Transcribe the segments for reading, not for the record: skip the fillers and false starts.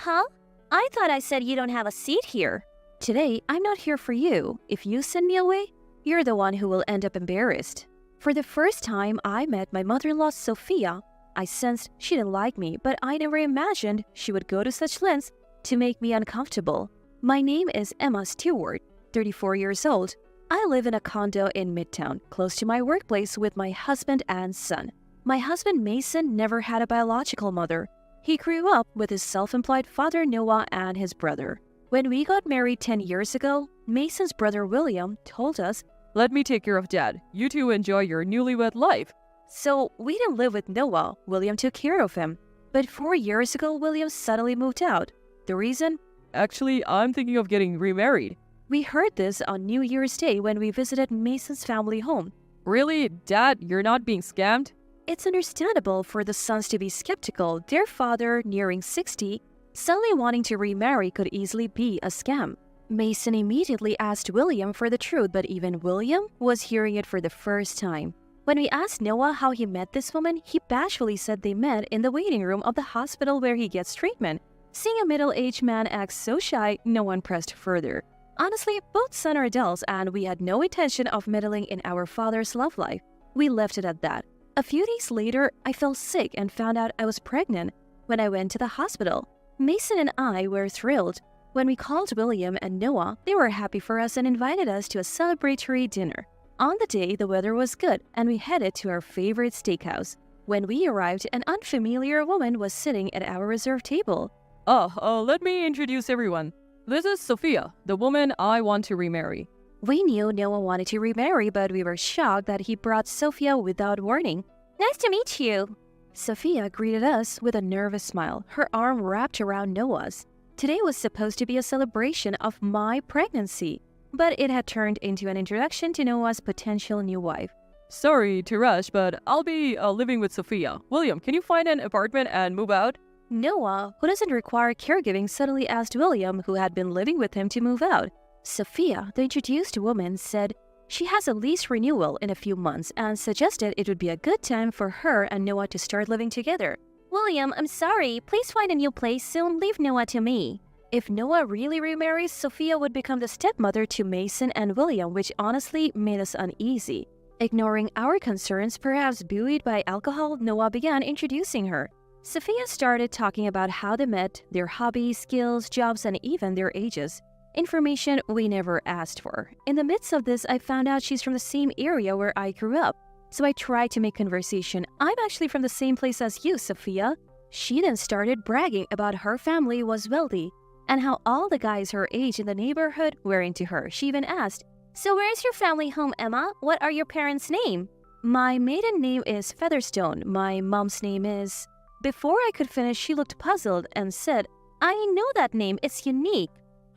Huh? I thought I said you don't have a seat here. Today, I'm not here for you. If you send me away, you're the one who will end up embarrassed. For the first time I met my mother-in-law, Sophia, I sensed she didn't like me, but I never imagined she would go to such lengths to make me uncomfortable. My name is Emma Stewart, 34 years old. I live in a condo in Midtown, close to my workplace with my husband and son. My husband Mason never had a biological mother. He grew up with his self-employed father Noah and his brother. When we got married 10 years ago, Mason's brother William told us, "Let me take care of Dad. You two enjoy your newlywed life." So we didn't live with Noah. William took care of him. But 4 years ago, William suddenly moved out. The reason? Actually, I'm thinking of getting remarried. We heard this on New Year's Day when we visited Mason's family home. Really? Dad, you're not being scammed? It's understandable for the sons to be skeptical. Their father, nearing 60, suddenly wanting to remarry could easily be a scam. Mason immediately asked William for the truth, but even William was hearing it for the first time. When we asked Noah how he met this woman, he bashfully said they met in the waiting room of the hospital where he gets treatment. Seeing a middle-aged man act so shy, no one pressed further. Honestly, both sons are adults and we had no intention of meddling in our father's love life. We left it at that. A few days later, I fell sick and found out I was pregnant. When I went to the hospital, Mason and I were thrilled. When we called William and Noah, they were happy for us and invited us to a celebratory dinner. On the day, the weather was good and we headed to our favorite steakhouse. When we arrived, an unfamiliar woman was sitting at our reserved table. Let me introduce everyone. This is Sophia, the woman I want to remarry. We knew Noah wanted to remarry, but we were shocked that he brought Sophia without warning. Nice to meet you. Sophia greeted us with a nervous smile, her arm wrapped around Noah's. Today was supposed to be a celebration of my pregnancy, but it had turned into an introduction to Noah's potential new wife. Sorry to rush, but I'll be living with Sophia. William, can you find an apartment and move out? Noah, who doesn't require caregiving, suddenly asked William, who had been living with him, to move out. Sophia, the introduced woman, said she has a lease renewal in a few months and suggested it would be a good time for her and Noah to start living together. William, I'm sorry. Please find a new place soon. Leave Noah to me. If Noah really remarries, Sophia would become the stepmother to Mason and William, which honestly made us uneasy. Ignoring our concerns, perhaps buoyed by alcohol, Noah began introducing her. Sophia started talking about how they met, their hobbies, skills, jobs, and even their ages. Information we never asked for. In the midst of this, I found out she's from the same area where I grew up. So I tried to make conversation. I'm actually from the same place as you, Sophia. She then started bragging about her family was wealthy and how all the guys her age in the neighborhood were into her. She even asked, "So where's your family home, Emma? What are your parents' name?" "My maiden name is Featherstone. My mom's name is..." Before I could finish, she looked puzzled and said, "I know that name. It's unique.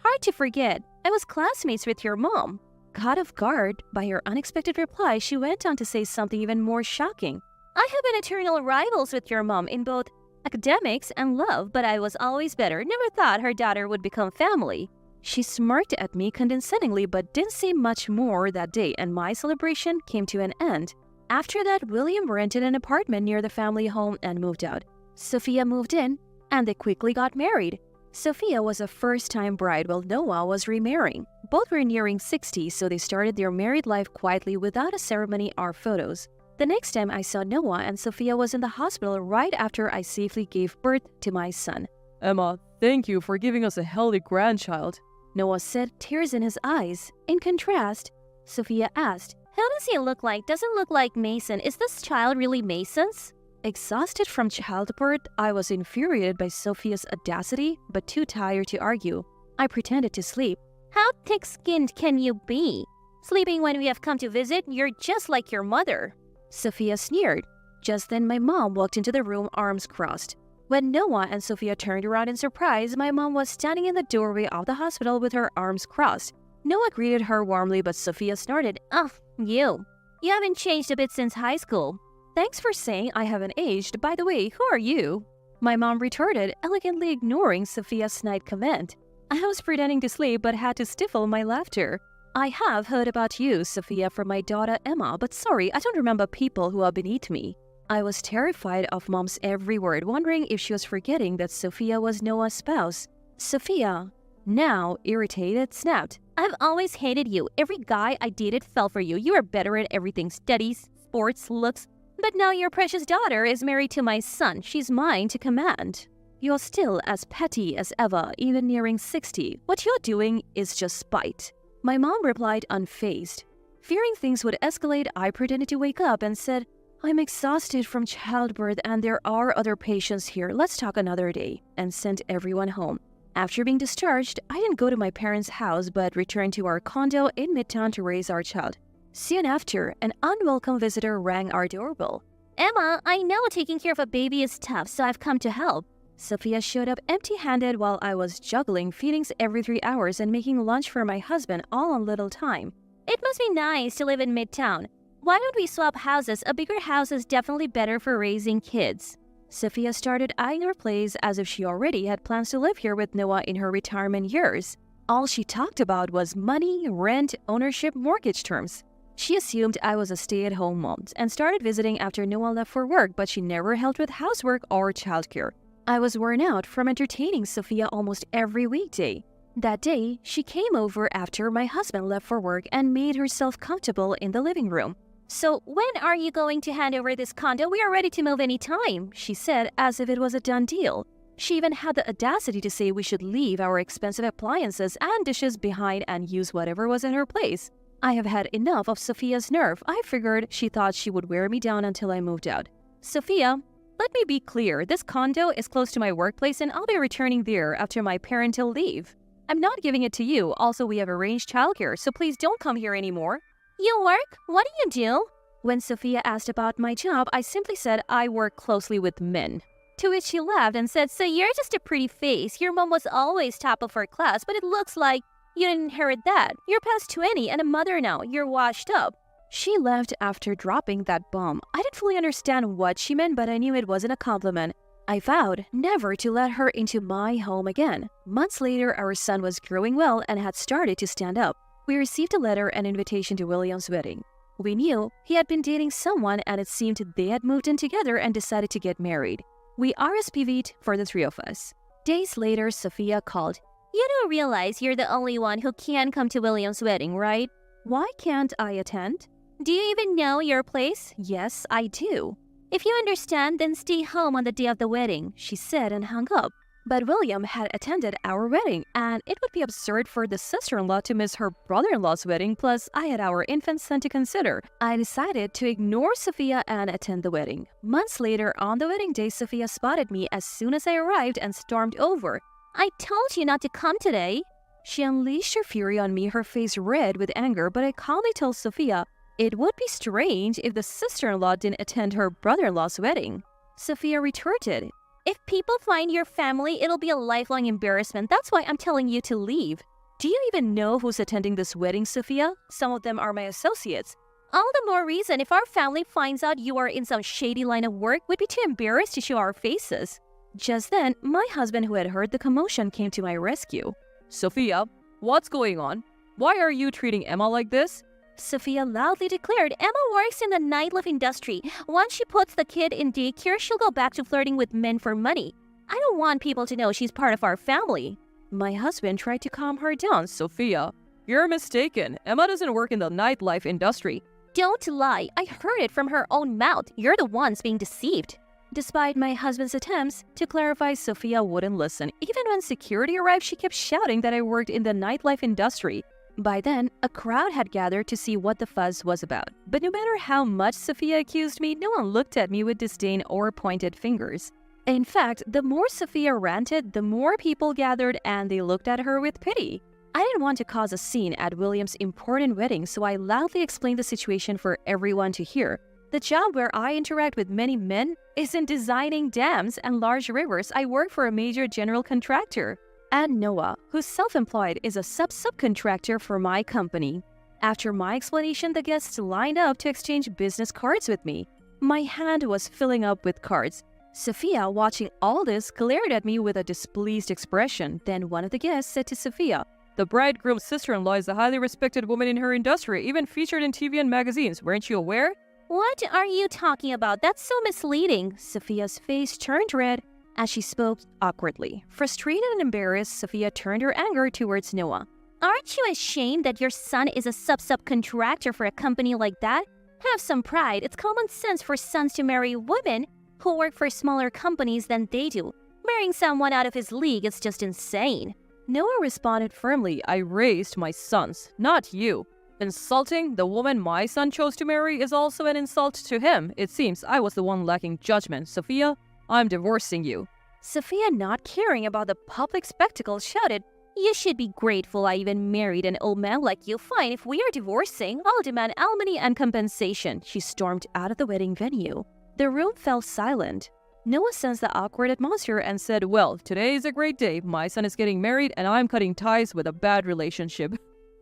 Hard to forget. I was classmates with your mom." Caught off guard by her unexpected reply, she went on to say something even more shocking. "I have been eternal rivals with your mom in both academics and love, but I was always better. Never thought her daughter would become family." She smirked at me condescendingly but didn't say much more that day, and my celebration came to an end. After that, William rented an apartment near the family home and moved out. Sophia moved in, and they quickly got married. Sophia was a first-time bride while Noah was remarrying. Both were nearing 60, so they started their married life quietly without a ceremony or photos. The next time I saw Noah and Sophia was in the hospital right after I safely gave birth to my son. Emma, thank you for giving us a healthy grandchild. Noah said, tears in his eyes. In contrast, Sophia asked, "How does he look like? Doesn't look like Mason. Is this child really Mason's?" Exhausted from childbirth, I was infuriated by Sophia's audacity, but too tired to argue. I pretended to sleep. "How thick-skinned can you be? Sleeping when we have come to visit, you're just like your mother." Sophia sneered. Just then, my mom walked into the room, arms crossed. When Noah and Sophia turned around in surprise, my mom was standing in the doorway of the hospital with her arms crossed. Noah greeted her warmly, but Sophia snorted, "Oh, you. You haven't changed a bit since high school." "Thanks for saying I haven't aged. By the way, who are you?" My mom retorted, elegantly ignoring Sophia's snide comment. I was pretending to sleep but had to stifle my laughter. "I have heard about you, Sophia, from my daughter Emma, but sorry, I don't remember people who are beneath me." I was terrified of Mom's every word, wondering if she was forgetting that Sophia was Noah's spouse. Sophia, now irritated, snapped. I've always hated you. Every guy I dated fell for you. You are better at everything: studies, sports, looks. But now your precious daughter is married to my son. She's mine to command. You're still as petty as ever, even nearing 60. What you're doing is just spite. My mom replied unfazed. Fearing things would escalate, I pretended to wake up and said, I'm exhausted from childbirth and there are other patients here. Let's talk another day, and sent everyone home. After being discharged, I didn't go to my parents' house but returned to our condo in Midtown to raise our child. Soon after, an unwelcome visitor rang our doorbell. Emma, I know taking care of a baby is tough, so I've come to help. Sophia showed up empty-handed while I was juggling feedings every 3 hours and making lunch for my husband all in little time. It must be nice to live in Midtown. Why don't we swap houses? A bigger house is definitely better for raising kids. Sophia started eyeing her place as if she already had plans to live here with Noah in her retirement years. All she talked about was money, rent, ownership, mortgage terms. She assumed I was a stay-at-home mom and started visiting after Noah left for work, but she never helped with housework or childcare. I was worn out from entertaining Sophia almost every weekday. That day, she came over after my husband left for work and made herself comfortable in the living room. So when are you going to hand over this condo? We are ready to move anytime, she said, as if it was a done deal. She even had the audacity to say we should leave our expensive appliances and dishes behind and use whatever was in her place. I have had enough of Sophia's nerve. I figured she thought she would wear me down until I moved out. Sophia, let me be clear. This condo is close to my workplace and I'll be returning there after my parental leave. I'm not giving it to you. Also, we have arranged childcare, so please don't come here anymore. You work? What do you do? When Sophia asked about my job, I simply said I work closely with men. To which she laughed and said, so you're just a pretty face. Your mom was always top of her class, but it looks like you didn't inherit that. You're past 20 and a mother now. You're washed up. She left after dropping that bomb. I didn't fully understand what she meant, but I knew it wasn't a compliment. I vowed never to let her into my home again. Months later, our son was growing well and had started to stand up. We received a letter and invitation to William's wedding. We knew he had been dating someone and it seemed they had moved in together and decided to get married. We RSVP'd for the 3 of us. Days later, Sophia called. You don't realize you're the only one who can come to William's wedding, right? Why can't I attend? Do you even know your place? Yes, I do. If you understand, then stay home on the day of the wedding, she said and hung up. But William had attended our wedding, and it would be absurd for the sister-in-law to miss her brother-in-law's wedding, plus I had our infant son to consider. I decided to ignore Sophia and attend the wedding. Months later, on the wedding day, Sophia spotted me as soon as I arrived and stormed over. I told you not to come today. She unleashed her fury on me, her face red with anger, but I calmly told Sophia it would be strange if the sister-in-law didn't attend her brother-in-law's wedding. Sophia retorted, if people find your family, it'll be a lifelong embarrassment. That's why I'm telling you to leave. Do you even know who's attending this wedding, Sophia? Some of them are my associates. All the more reason if our family finds out you are in some shady line of work, we'd be too embarrassed to show our faces. Just then, my husband, who had heard the commotion, came to my rescue. Sophia, what's going on? Why are you treating Emma like this? Sophia loudly declared, Emma works in the nightlife industry. Once she puts the kid in daycare, she'll go back to flirting with men for money. I don't want people to know she's part of our family. My husband tried to calm her down. Sophia, you're mistaken. Emma doesn't work in the nightlife industry. Don't lie. I heard it from her own mouth. You're the ones being deceived. Despite my husband's attempts to clarify, Sophia wouldn't listen. Even when security arrived, she kept shouting that I worked in the nightlife industry. By then, a crowd had gathered to see what the fuss was about. But no matter how much Sophia accused me, no one looked at me with disdain or pointed fingers. In fact, the more Sophia ranted, the more people gathered and they looked at her with pity. I didn't want to cause a scene at William's important wedding, so I loudly explained the situation for everyone to hear. The job where I interact with many men is in designing dams and large rivers. I work for a major general contractor. And Noah, who's self-employed, is a subcontractor for my company. After my explanation, the guests lined up to exchange business cards with me. My hand was filling up with cards. Sophia, watching all this, glared at me with a displeased expression. Then one of the guests said to Sophia, The bridegroom's sister-in-law is a highly respected woman in her industry, even featured in TV and magazines. Weren't you aware? What are you talking about? That's so misleading. Sophia's face turned red as she spoke awkwardly. Frustrated and embarrassed, Sophia turned her anger towards Noah. Aren't you ashamed that your son is a subcontractor for a company like that? Have some pride. It's common sense for sons to marry women who work for smaller companies than they do. Marrying someone out of his league is just insane. Noah responded firmly, I raised my sons, not you. Insulting the woman my son chose to marry is also an insult to him. It seems I was the one lacking judgment. Sophia, I'm divorcing you. Sophia, not caring about the public spectacle, shouted, You should be grateful I even married an old man like you. Fine, if we are divorcing, I'll demand alimony and compensation. She stormed out of the wedding venue. The room fell silent. Noah sensed the awkward atmosphere and said, Well, today is a great day. My son is getting married and I'm cutting ties with a bad relationship.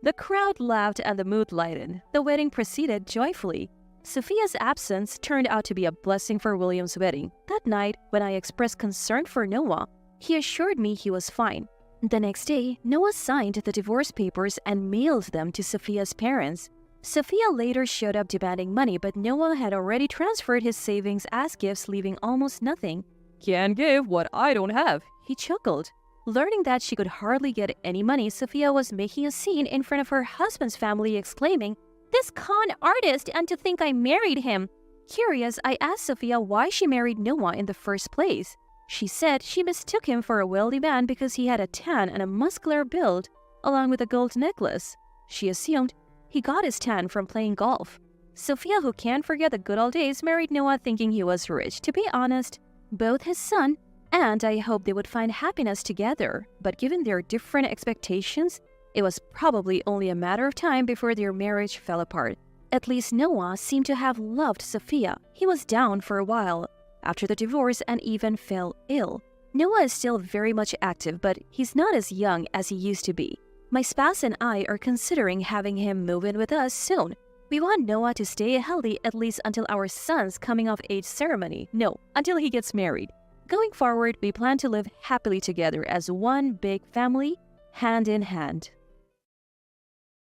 The crowd laughed and the mood lightened. The wedding proceeded joyfully. Sophia's absence turned out to be a blessing for William's wedding. That night, when I expressed concern for Noah, he assured me he was fine. The next day, Noah signed the divorce papers and mailed them to Sophia's parents. Sophia later showed up demanding money, but Noah had already transferred his savings as gifts, leaving almost nothing. Can't give what I don't have. He chuckled. Learning that she could hardly get any money, Sophia was making a scene in front of her husband's family, exclaiming, This con artist, and to think I married him. Curious, I asked Sophia why she married Noah in the first place. She said she mistook him for a wealthy man because he had a tan and a muscular build, along with a gold necklace. She assumed he got his tan from playing golf. Sophia, who can't forget the good old days, married Noah thinking he was rich. To be honest, both his son and I hoped they would find happiness together. But given their different expectations, it was probably only a matter of time before their marriage fell apart. At least Noah seemed to have loved Sophia. He was down for a while after the divorce and even fell ill. Noah is still very much active, but he's not as young as he used to be. My spouse and I are considering having him move in with us soon. We want Noah to stay healthy at least until our son's coming of age ceremony. No, until he gets married. Going forward, we plan to live happily together as one big family, hand in hand.